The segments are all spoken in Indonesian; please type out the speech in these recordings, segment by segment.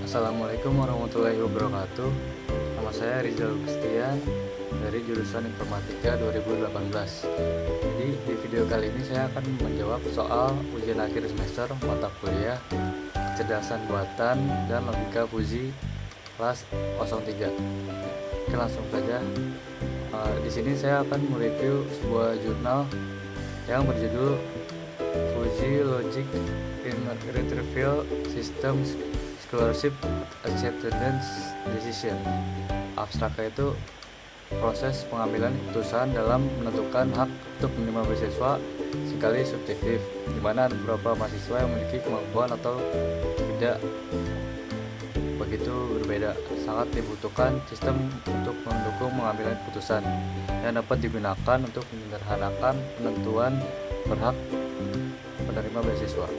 Assalamualaikum warahmatullahi wabarakatuh. Nama saya Rizal Gustian dari jurusan Informatika 2018. Jadi di video kali ini saya akan menjawab soal ujian akhir semester mata kuliah Kecerdasan Buatan dan Logika Fuzi kelas 03. Oke, langsung saja. Di sini saya akan mereview sebuah jurnal yang berjudul Fuzzy Logic in Retrieval Systems Scholarship Acceptance Decision. Abstraknya itu proses pengambilan keputusan dalam menentukan hak untuk menerima beasiswa sekali subjektif, di mana ada beberapa mahasiswa yang memiliki kemampuan atau tidak begitu berbeda. Sangat dibutuhkan sistem untuk mendukung pengambilan keputusan yang dapat digunakan untuk menyederhanakan penentuan berhak penerima beasiswa.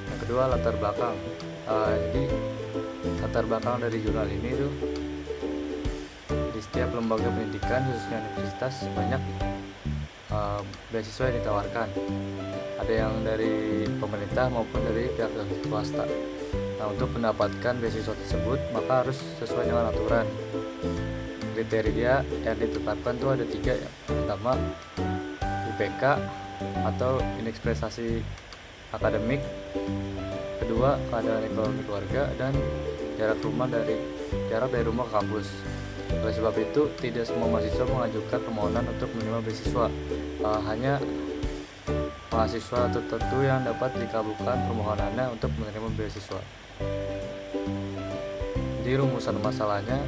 Yang kedua, latar belakang. Jadi latar belakang dari jurnal ini tuh, di setiap lembaga pendidikan khususnya universitas banyak beasiswa yang ditawarkan. Ada yang dari pemerintah maupun dari pihak swasta. Nah, untuk mendapatkan beasiswa tersebut maka harus sesuai dengan aturan. Kriteria yang ditetapkan tuh ada 3 ya. Pertama, IPK atau indeks prestasi akademik. Kedua, keadaan ekonomi keluarga, dan jarak dari rumah ke kampus. Oleh sebab itu, tidak semua mahasiswa mengajukan permohonan untuk menerima beasiswa. Hanya mahasiswa tertentu yang dapat dikabulkan permohonannya untuk menerima beasiswa. Di rumusan masalahnya,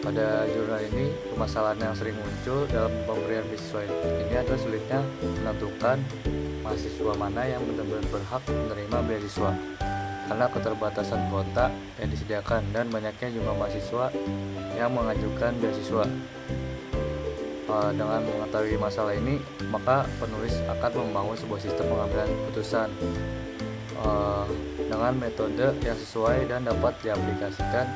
pada jurnal ini permasalahan yang sering muncul dalam pemberian beasiswa ini adalah sulitnya menentukan mahasiswa mana yang benar-benar berhak menerima beasiswa karena keterbatasan kuota yang disediakan dan banyaknya jumlah mahasiswa yang mengajukan beasiswa. Dengan mengetahui masalah ini, maka penulis akan membangun sebuah sistem pengambilan keputusan dengan metode yang sesuai dan dapat diaplikasikan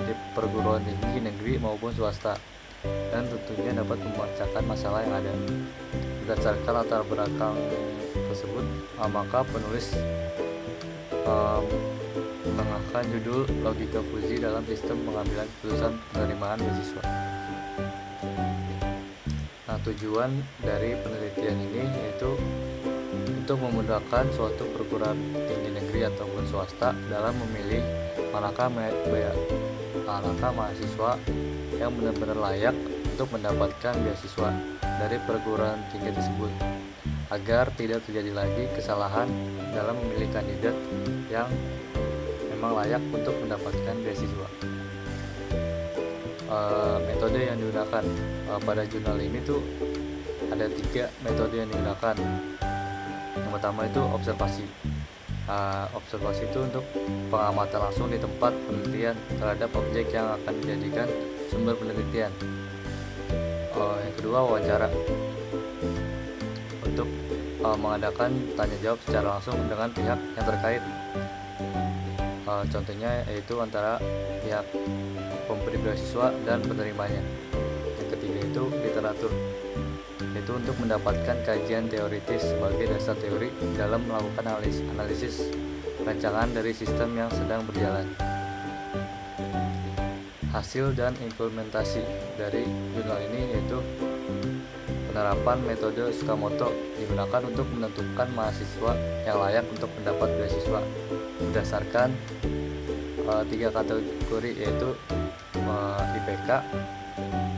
di perguruan tinggi negeri maupun swasta, dan tentunya dapat memecahkan masalah yang ada. Berdasarkan latar belakang tersebut, maka penulis menengahkan judul Logika Fuzi dalam Sistem Pengambilan Keputusan Penerimaan Beasiswa. Nah, tujuan dari penelitian ini yaitu untuk memudahkan suatu perguruan tinggi negeri ataupun swasta dalam memilih manakah mahasiswa yang benar-benar layak untuk mendapatkan beasiswa dari perguruan tinggi tersebut, agar tidak terjadi lagi kesalahan dalam memilih kandidat yang memang layak untuk mendapatkan beasiswa. Metode yang digunakan pada jurnal ini tuh ada 3 metode yang digunakan. Yang pertama itu observasi. Observasi itu untuk pengamatan langsung di tempat penelitian terhadap objek yang akan dijadikan sumber penelitian. Yang kedua, wawancara, untuk mengadakan tanya jawab secara langsung dengan pihak yang terkait. Contohnya yaitu antara pihak pemberi beasiswa dan penerimanya. Yang ketiga itu literatur, yaitu untuk mendapatkan kajian teoritis sebagai dasar teori dalam melakukan analisis rancangan dari sistem yang sedang berjalan. Hasil dan implementasi dari jurnal ini yaitu penerapan metode Tsukamoto digunakan untuk menentukan mahasiswa yang layak untuk mendapat beasiswa berdasarkan 3 kategori, yaitu IPK,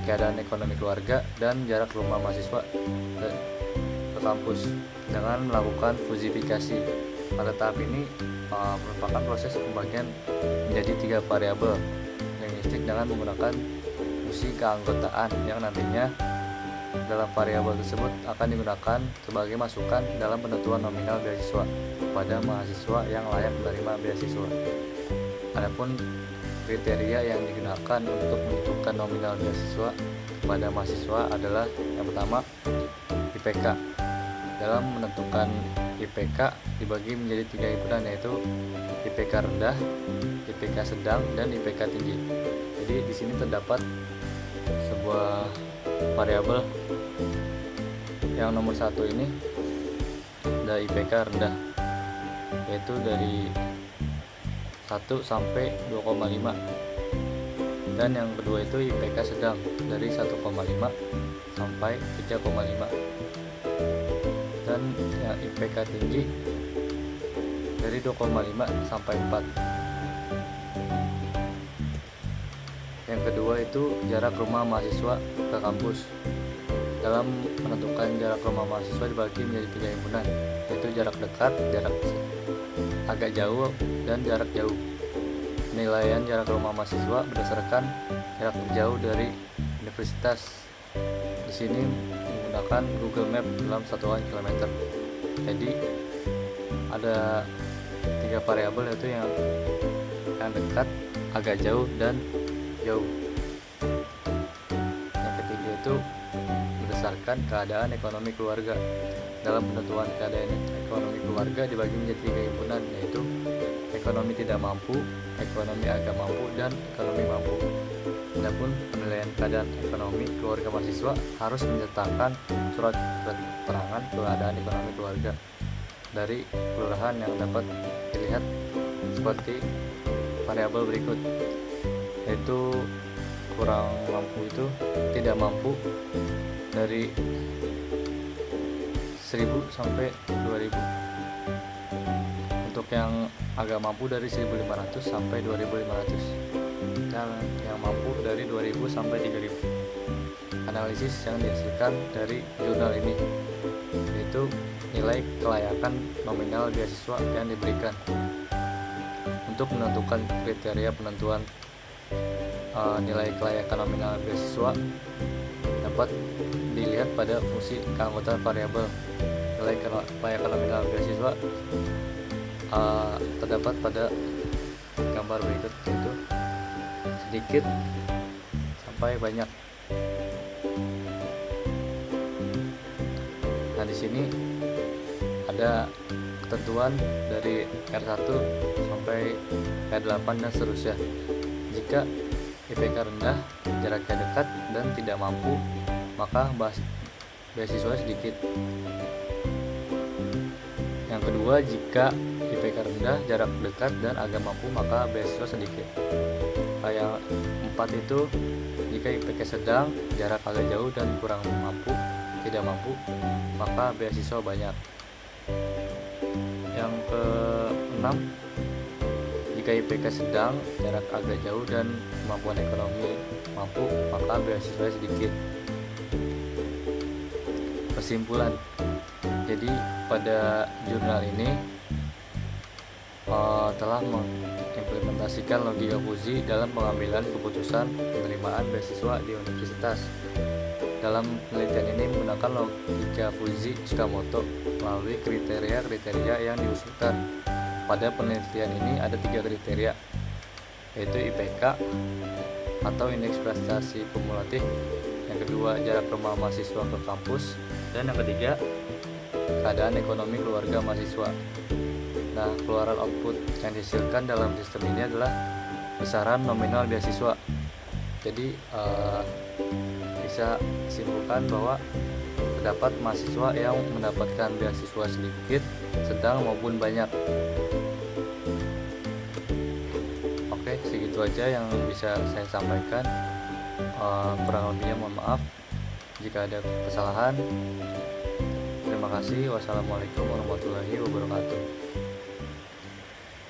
keadaan ekonomi keluarga, dan jarak rumah mahasiswa ke kampus, dengan melakukan fuzifikasi. Pada tahap ini merupakan proses pembagian menjadi 3 variabel linguistik dengan menggunakan fungsi keanggotaan yang nantinya dalam variabel tersebut akan digunakan sebagai masukan dalam penentuan nominal beasiswa pada mahasiswa yang layak menerima beasiswa. Adapun kriteria yang digunakan untuk menentukan nominal beasiswa pada mahasiswa adalah yang pertama, IPK. Dalam menentukan IPK dibagi menjadi 3 himpunan, yaitu IPK rendah, IPK sedang, dan IPK tinggi. Jadi di sini terdapat sebuah variabel yang nomor 1 ini ada IPK rendah, yaitu dari 1 sampai 2,5. Dan yang kedua itu IPK sedang dari 1,5 sampai 3,5. Dan yang IPK tinggi dari 2,5 sampai 4. Yang kedua itu jarak rumah mahasiswa ke kampus. Dalam menentukan jarak rumah mahasiswa dibagi menjadi 3 himpunan, yaitu jarak dekat, jarak agak jauh, dan jarak jauh. Penilaian jarak rumah mahasiswa berdasarkan jarak terjauh dari universitas. Di sini menggunakan Google Map dalam satuan kilometer. Jadi ada 3 variabel, yaitu yang dekat, agak jauh, dan jauh. Yang ketiga itu berdasarkan keadaan ekonomi keluarga. Dalam penentuan keadaan ekonomi keluarga dibagi menjadi 3 himpunan, yaitu ekonomi tidak mampu, ekonomi agak mampu, dan ekonomi mampu. Adapun penilaian keadaan ekonomi keluarga mahasiswa harus menyertakan surat keterangan keadaan ekonomi keluarga dari kelurahan yang dapat dilihat seperti variabel berikut, yaitu kurang mampu itu tidak mampu dari 1000 sampai 2000. Untuk yang agak mampu dari 1500 sampai 2500, dan yang mampu dari 2000 sampai 3000. Analisis yang dihasilkan dari jurnal ini yaitu nilai kelayakan nominal beasiswa yang diberikan. Untuk menentukan kriteria penentuan nilai kelayakan nominal beasiswa dapat dilihat pada fungsi keanggotaan variabel. Nilai kelayakan nominal beasiswa terdapat pada gambar berikut, yaitu sedikit sampai banyak. Nah, di sini ada ketentuan dari R1 sampai R8 dan seterusnya. Jika IPK rendah, jaraknya dekat, dan tidak mampu, maka beasiswa sedikit. Yang kedua, jika IPK rendah, jarak dekat, dan agak mampu, maka beasiswa sedikit. Yang 4 itu jika IPK sedang, jarak agak jauh, dan kurang mampu, tidak mampu, maka beasiswa banyak. Yang ke-6, jika IPK sedang, jarak agak jauh, dan kemampuan ekonomi mampu, maka beasiswa sedikit. Kesimpulan, jadi pada jurnal ini telah mengimplementasikan logika Fuzzy dalam pengambilan keputusan penerimaan beasiswa di universitas. Dalam penelitian ini menggunakan logika Fuzzy Tsukamoto melalui kriteria-kriteria yang diusulkan. Pada penelitian ini ada 3 kriteria, yaitu IPK atau indeks prestasi kumulatif, yang kedua jarak rumah mahasiswa ke kampus, dan yang ketiga keadaan ekonomi keluarga mahasiswa. Nah, keluaran output yang dihasilkan dalam sistem ini adalah besaran nominal beasiswa. Jadi bisa disimpulkan bahwa terdapat mahasiswa yang mendapatkan beasiswa sedikit, sedang, maupun banyak. Oke, segitu aja yang bisa saya sampaikan. Kurang lebihnya mohon maaf jika ada kesalahan. Terima kasih. Wassalamualaikum warahmatullahi wabarakatuh.